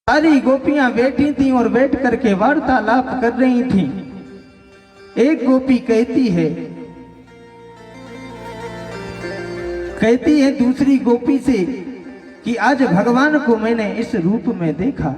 सारी गोपियां बैठी थीं और बैठ करके वार्तालाप कर रही थीं। एक गोपी कहती है दूसरी गोपी से कि आज भगवान को मैंने इस रूप में देखा।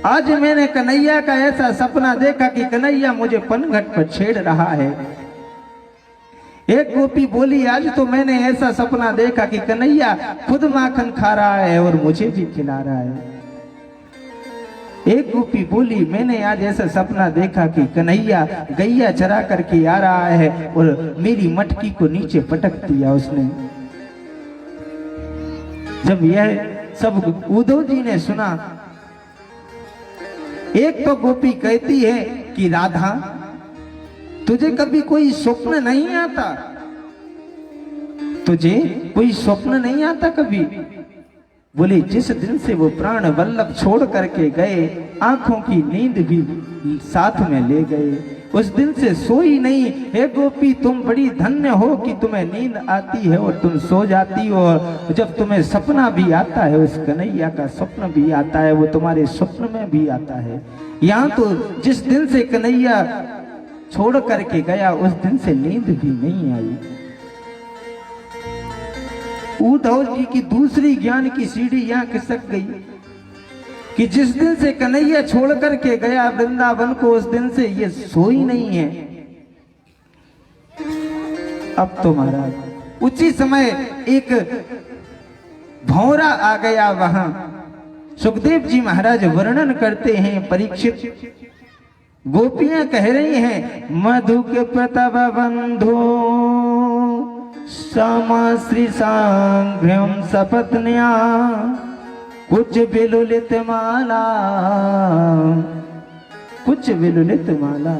आज मैंने कन्हैया का ऐसा सपना देखा कि कन्हैया मुझे पनघट पर छेड़ रहा है। एक गोपी बोली, आज तो मैंने ऐसा सपना देखा कि कन्हैया खुद माखन खा रहा है और मुझे भी खिला रहा है। एक गोपी बोली, मैंने आज ऐसा सपना देखा कि कन्हैया गैया चरा करके आ रहा है और मेरी मटकी को नीचे पटक दिया उसने। जब यह सब उद्धव जी ने सुना, एक तो गोपी कहती है कि राधा, तुझे कभी कोई स्वप्न नहीं आता? तुझे कोई स्वप्न नहीं आता कभी? बोले, जिस दिन से वो प्राण वल्लभ छोड़ करके गए, आंखों की नींद भी साथ में ले गए, उस दिन से सोई नहीं। हे गोपी, तुम बड़ी धन्य हो कि तुम्हें नींद आती है और तुम सो जाती हो। और जब तुम्हें सपना भी आता है, उस कन्हैया का स्वप्न भी आता है, वो तुम्हारे स्वप्न में भी आता है। यहाँ तो जिस दिन से कन्हैया छोड़ करके गया, उस दिन से नींद भी नहीं आई। उद्धव जी की दूसरी ज्ञान की सीढ़ी यहाँ खिसक गई कि जिस दिन से कन्हैया छोड़ करके गया वृंदावन को, उस दिन से ये सोई नहीं है। अब तो महाराज उसी समय एक भौरा आ गया वहां। सुखदेव जी महाराज वर्णन करते हैं, परीक्षित गोपियां कह रही हैं, मधु के प्रताप बंधो श्री सांघ्र्यम सपत्न्या कुछ विलुलित माला, कुछ विलुलित माला।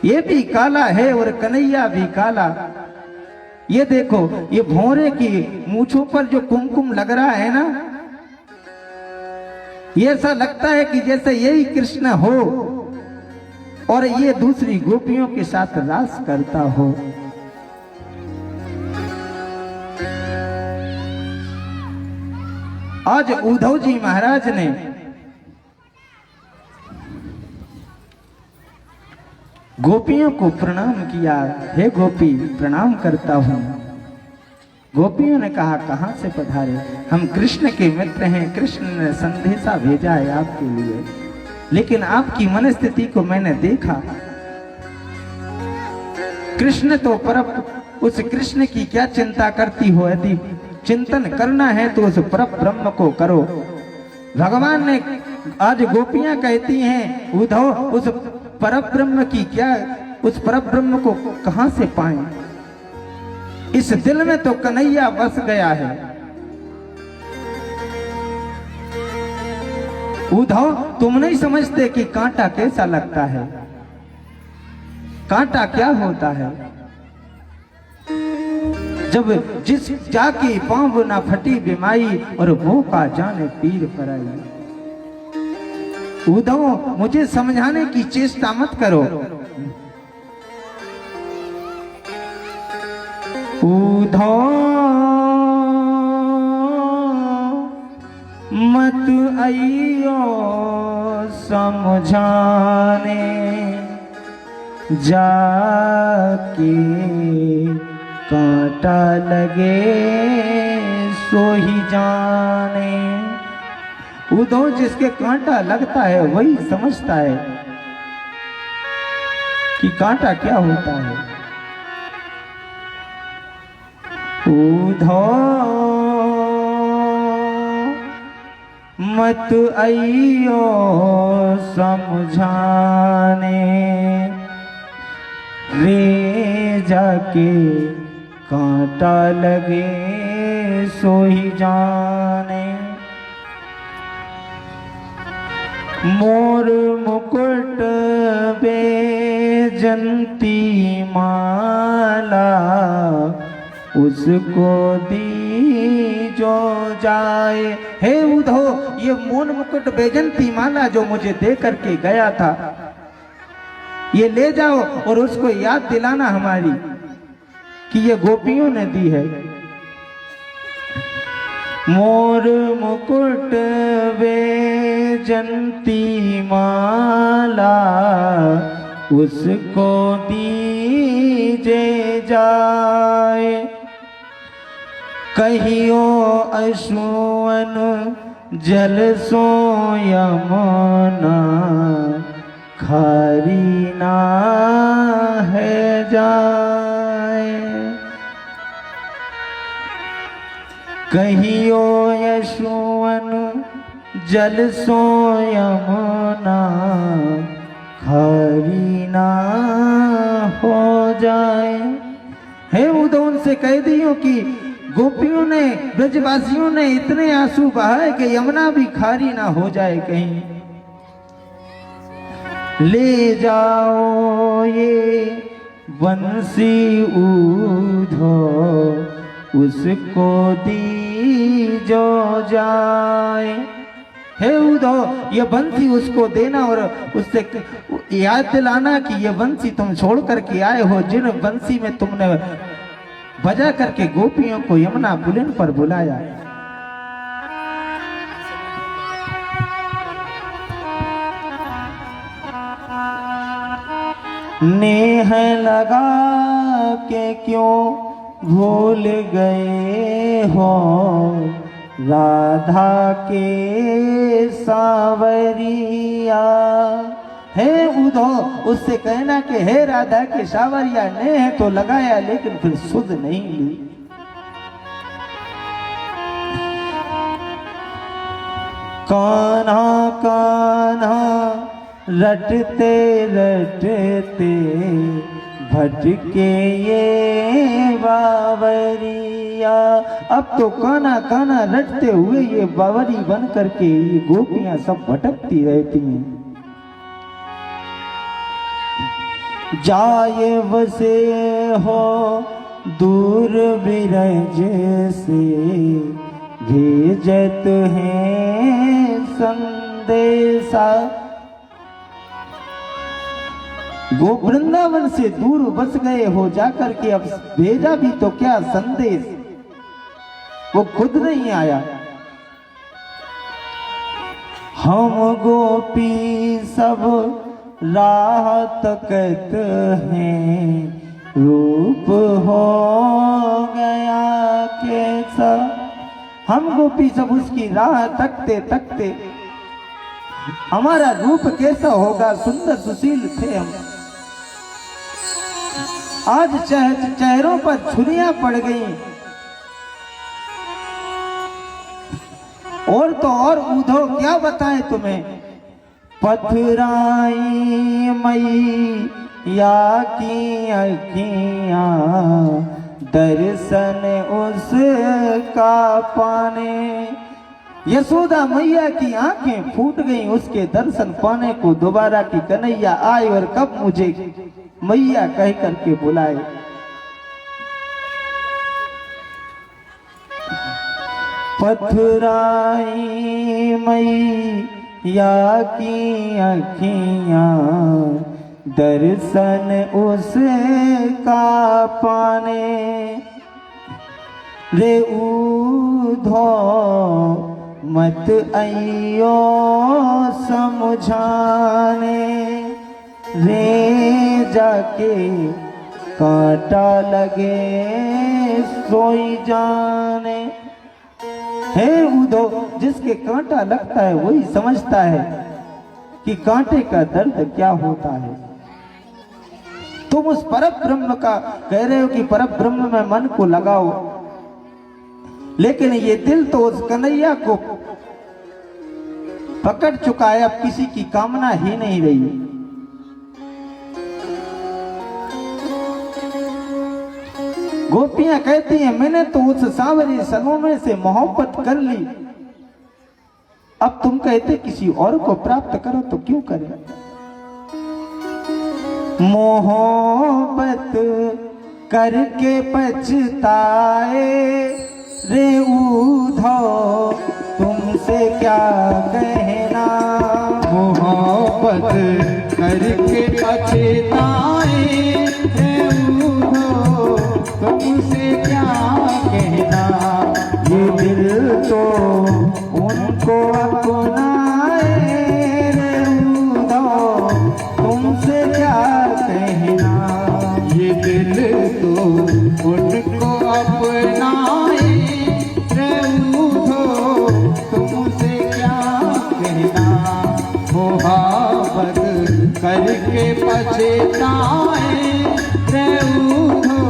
ये भी काला है और कन्हैया भी काला। ये देखो, ये भौरे की मूंछों पर जो कुमकुम लग रहा है ना, ये ऐसा लगता है कि जैसे यही कृष्ण हो और ये दूसरी गोपियों के साथ रास करता हो। आज उद्धव जी महाराज ने गोपियों को प्रणाम किया। हे गोपी, प्रणाम करता हूं। गोपियों ने कहा, कहां से पधारे? हम कृष्ण के मित्र हैं, कृष्ण ने संदेशा भेजा है आपके लिए, लेकिन आपकी मनस्थिति को मैंने देखा। कृष्ण तो परम, उस कृष्ण की क्या चिंता करती हो? यदि चिंतन करना है तो उस परम ब्रह्म को करो। भगवान ने, आज गोपियां कहती हैं, उद्धव उस परम ब्रह्म की क्या, उस परम ब्रह्म को कहां से पाएं? इस दिल में तो कन्हैया बस गया है। उद्धव, तुम नहीं समझते कि कांटा कैसा लगता है? कांटा क्या होता है? जब जिस जाके पांव ना फटी बिमाई और वो का जाने पीर पराई। उद्धव, मुझे समझाने की चेष्टा मत करो। उद्धव मत आइयो समझाने, जाके कांटा लगे सो ही जाने। उद्धव, जिसके कांटा लगता है वही समझता है कि कांटा क्या होता है। उद्धव मत आइयो समझाने, रे जाके कांटा लगे सो ही जाने। मोर मुकुट बेजंती माला, उसको दी जो जाए। हे उद्धव, ये मोर मुकुट बेजंती माला जो मुझे दे करके गया था, ये ले जाओ और उसको याद दिलाना हमारी कि ये गोपियों ने दी है। मोर मुकुट वेजंती माला उसको दीजे जाए। कहियो अश्वन जल सो यमुना खारी ना है जाए। कहियो यशुवन जल सो यमुना खारी ना हो जाए। हे उद्धव उनसे कह दियो कि गोपियों ने ब्रजवासियों ने इतने आंसू बहाए कि यमुना भी खारी ना हो जाए कहीं। ले जाओ ये बंसी उधो उसको दीजो जाए। हे उद्धव ये बंसी उसको देना और उससे याद दिलाना कि ये बंसी तुम छोड़ करके आए हो, जिन बंसी में तुमने बजा करके गोपियों को यमुना पुलिन पर बुलाया। नेह लगा के क्यों भूल गए हो राधा के सांवरिया। हे उद्धव उससे कहना कि हे राधा के सांवरिया, नेह तो लगाया लेकिन फिर सुध नहीं ली। कान्हा कान्हा रटते रटते भटके ये बावरिया। अब तो काना काना रटते हुए ये बावरी बन करके ये गोपियां सब भटकती रहती हैं। जाए बसे हो दूर बिरज से भेजत हैं संदेशा। वो वृंदावन से दूर बस गए हो जाकर के अब भेजा भी तो क्या संदेश, वो खुद नहीं आया। हम गोपी सब राह तकत हैं, रूप हो गया कैसा। हम गोपी सब उसकी राह तकते तकते हमारा रूप कैसा होगा, सुंदर सुशील थे हम, आज चेहरों पर छुरियां पड़ गई। और तो और उद्धव क्या बताएं तुम्हें, पथराई मैया की अखियां दर्शन उसका पाने। यशोदा मैया की आंखें फूट गईं उसके दर्शन पाने को, दोबारा की कन्हैया आए और कब मुझे मैया कह करके बुलाए। पथराई मैया की अखियां दर्शन उसका पाने। रे उद्धव मत आइयो समझाने, रे जाके कांटा लगे सोई जाने। हे उद्धव, जिसके कांटा लगता है वही समझता है कि कांटे का दर्द क्या होता है। तुम उस परम ब्रह्म का कह रहे हो कि परम ब्रह्म में मन को लगाओ, लेकिन ये दिल तो उस कन्हैया को पकड़ चुका है, अब किसी की कामना ही नहीं रही। गोपियां कहती हैं मैंने तो उस सांवरे सलोमे से मोहब्बत कर ली, अब तुम कहते किसी और को प्राप्त करो तो क्यों करें। मोहब्बत करके पछताए रे उद्धव तुमसे क्या कहना। मोहब्बत करके पछताए रे उद्धव तुमसे क्या कहना। ये दिल तो उनको अपनाए रे उद्धव तुमसे क्या कहना। ये दिल तो उनको अपनाए रे उद्धव तुमसे क्या कहना। मोहब्बत करके पछताए रे उद्धव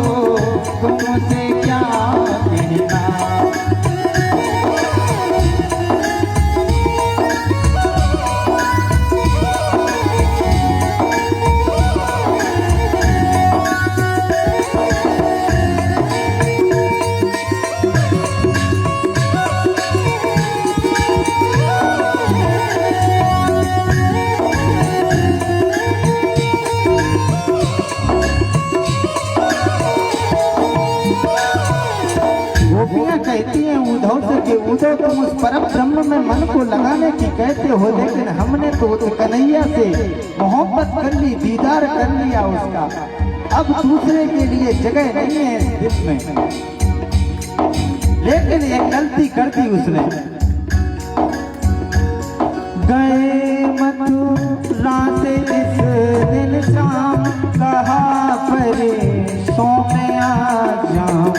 तुमसे क्या कहना। गोपियां कहती हैं उद्धव से कि उद्धव तुम उस परम ब्रह्म में मन को लगाने की कहते हो, लेकिन हमने तो उस कन्हैया से मोहब्बत कर ली, दीदार कर लिया उसका, अब दूसरे के लिए जगह नहीं है इस दिल में। लेकिन एक गलती कर दी उसने। गए मथुरा से इस दिन शाम कहा परसों में आ जाऊं।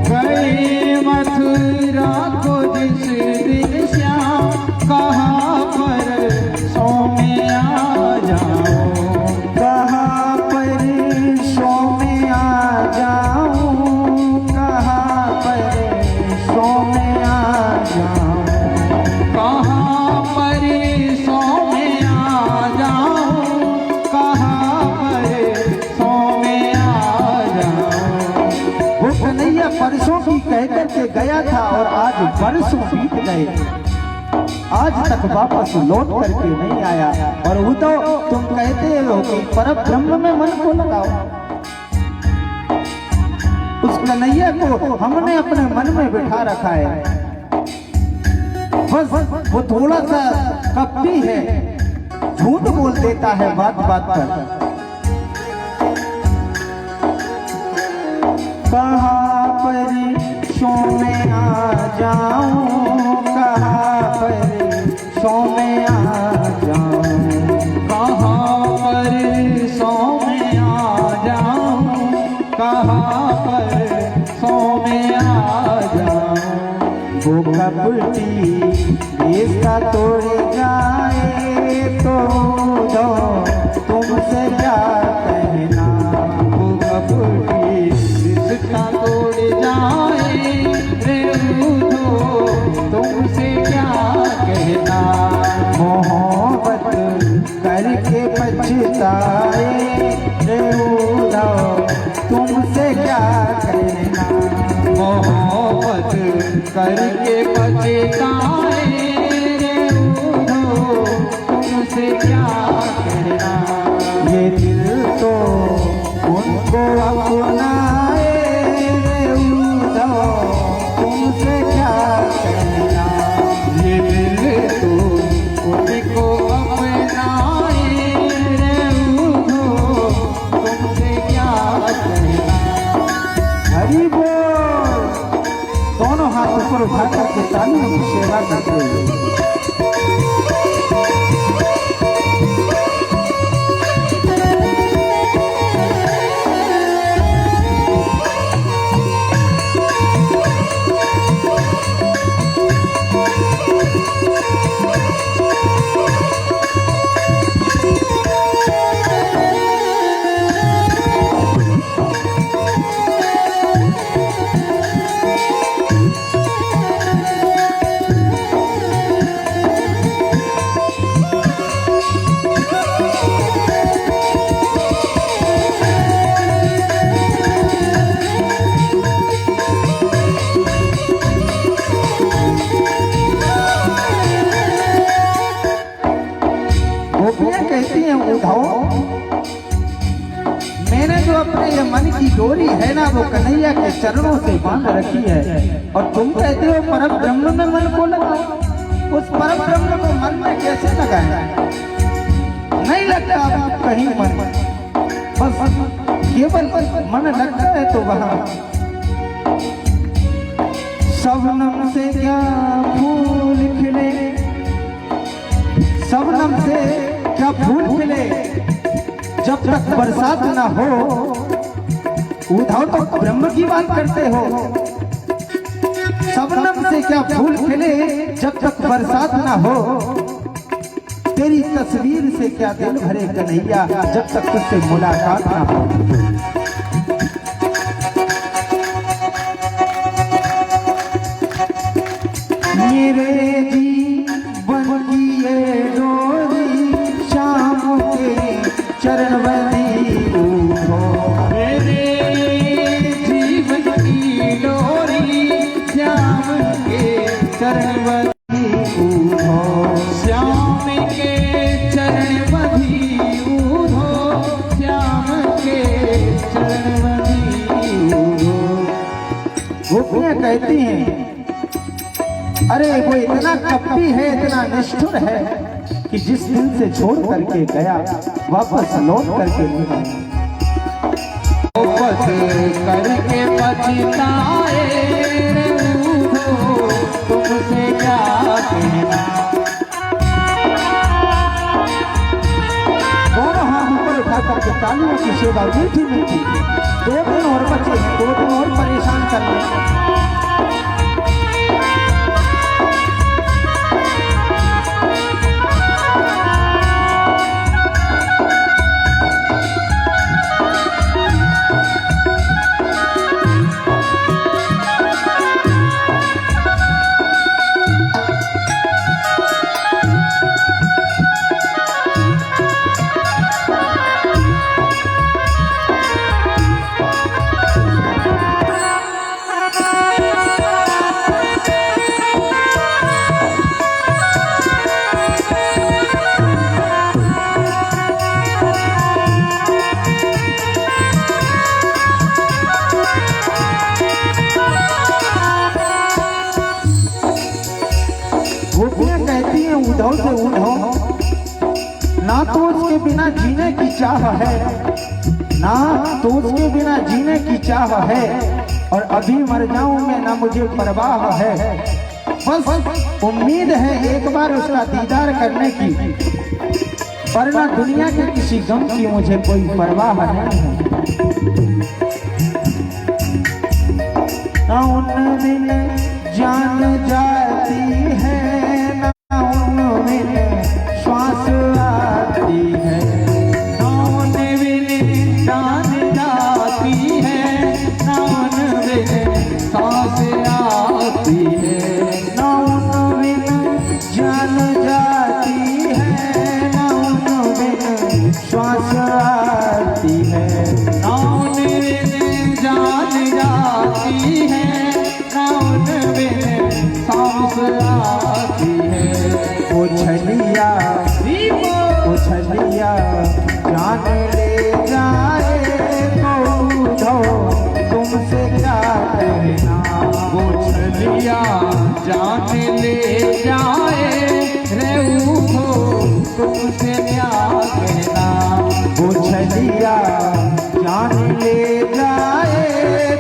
गए मथुरा को जिस दिन श्याम कहा परसों में आ जाओ। कहा परसों में आ जाऊं, कहा परसों में आ जाऊं। कहाँ परसों में आ जाऊं, कहाँ परसों में आ जाऊं। वो कन्हैया परसों की कह करके गया था और आज बरसों बीत गए, आज तक वापस लौट करके नहीं आया। और उद्धव तुम कहते हो कि परम ब्रह्म में मन को लगाओ। उस कन्हैया को हमने अपने मन में बिठा रखा है, बस वो थोड़ा सा कपटी है, झूठ बोल देता है बात बात पर। कहाँ परसों में आ जाऊं, कहाँ परसों में आ जाऊं। कहाँ परसों में आ जाऊं, कहाँ परसों में आ जाऊं। वो कपटी रिश्ता तोड़ जाए तो उद्धव तुमसे क्या कहना। वो कपटी रिश्ता तोड़ जाए रे उद्धव तुमसे क्या कहना। मोहब्बत करके पछताए रे उद्धव तुमसे क्या कहना। मोहब्बत करके पछताए रे उद्धव तुमसे क्या कहना। ये दिल तो उनको अपनाए रे उद्धव तुमसे क्या कहना। ये दिल तो उनको अपनाए रे उद्धव तुमसे क्या कहना। हरि बोल। दोनों हाथ ऊपर उठा करके तालियों की सेवा करते हुए डोरी है ना वो कन्हैया के चरणों से बांध रखी है, और तुम कहते हो परम ब्रह्म में मन को लगाओ। उस परम ब्रह्म को मन में कैसे लगाए? नहीं लगता कहीं मन, बस केवल मन लगता है तो वहां शबनम से क्या फूल जब तक बरसात ना हो। उद्धव तो ब्रह्म की बात करते हो। शबनम से क्या फूल खिले जब तक बरसात ना हो। तेरी तस्वीर से क्या दिल भरे कन्हैया जब तक तुझसे मुलाकात ना हो। मेरे जीवन की ये डोरी शाम के चरण बंदी हो। मेरे जीवन की डोरी श्याम के चरण बंदी हो। श्याम के चरण बंदी हो। श्याम के चरण बंदी हो। गोपियां कहती हैं अरे वो इतना कपटी है, इतना निष्ठुर है कि जिस दिन से छोड़ करके गया वापस लौट करके नहीं आया। वापस करके पछताए हो, तुमसे क्या कहना। दोनों हाथ ऊपर उठा करके तालियों की सेवा मीठी मीठी। 2 दिन और बचे हैं, 2 दिन और परेशान करने। गोपियां कहती हैं उद्धव से उद्धव, ना तो उसके बिना जीने की चाह है, ना तो उसके बिना जीने की चाह है, और अभी मर जाऊं मैं ना मुझे परवाह है। बस उम्मीद है एक बार उसका दीदार करने की, वरना दुनिया के किसी गम की मुझे कोई परवाह नहीं है। ना उन दिन जान जाती है, ना उन दिन श्वास आती है। ना उन बिन जान जाती है, ना उन बिन सांस आती है। ना उन बिन जान जाती है, ना उन बिन श्वास आती है। ना उन बिन जान जाती है, ना उन बिन सांस आती है। वो छलिया जान ले जाए तो तुमसे क्या कहना। वो छलिया जान ले जाए रे उठो, तुमसे क्या कहना। वो छलिया जान ले जाए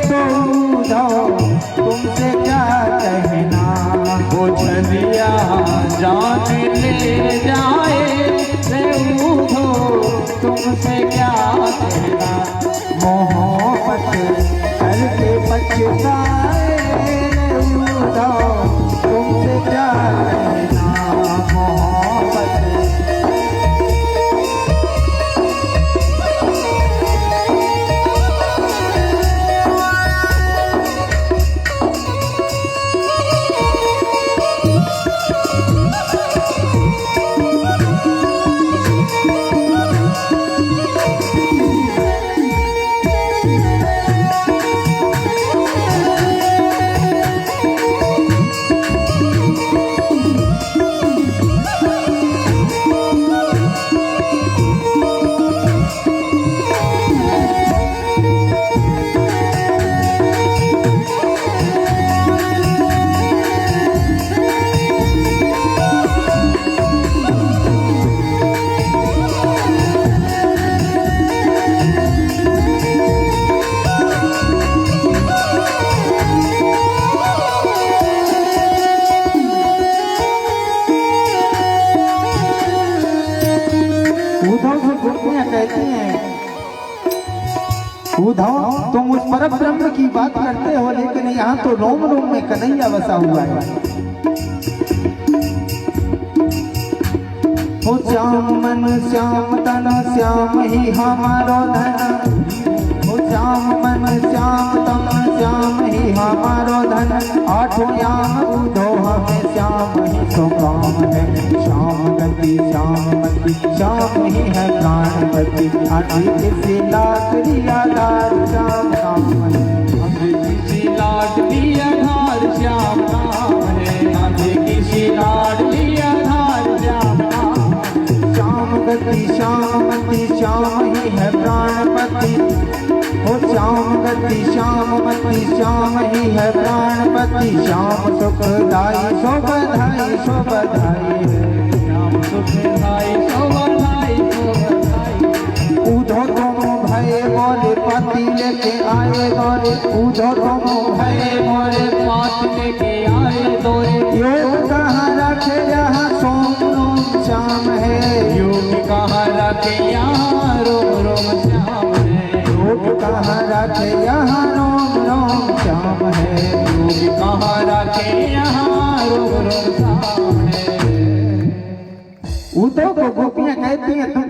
तो तुमसे क्या कहना। वो छलिया जान ले जाए रे उठो, तुमसे क्या कहना। मोहब्बत करके पछताए तुमसे क्या कहना। मोहब्बत उद्धव से गोपियां कहती हैं उद्धव तुम उस परम ब्रह्म की बात करते हो, लेकिन यहाँ तो रोम रोम में कन्हैया बसा हुआ है। हो श्याम मन श्याम तन श्याम ही हमारो धन, हो श्याम मन श्याम तन श्याम ही हमारो धन, आठों याम उद्धव हमें श्याम ही तो काम है। श्याम गति श्याम मति श्याम ही है प्राणपति, आदि किसी लाकड़ी आधार श्याम नाम है। आधे किसी लाडली आधार श्याम नाम है, आधे किसी लाडली आधार श्याम नाम है। श्याम गति श्याम मति श्याम ही है प्राणपति, हो श्याम गति श्याम मति श्याम ही है प्राणपति, श्याम सुखदाई शोभधाई शोभधाई है। श्याम सुखदाई शोभदाई शोभदाई। उधो तुम भय बोले पति लेके आए गोरे, उधो तुम भय मोरे पात लेके आए दोरे, योग कहाँ रखे यहाँ सोम रोम श्याम है। योग कहाँ रखे यहाँ रोम रोम श्याम है। योग कहाँ रखे यहाँ रोम रोम श्याम है। योग कहाँ रखे यहाँ रोम रोम श्याम है। उद्धव को गोपियां कहती हैं तुम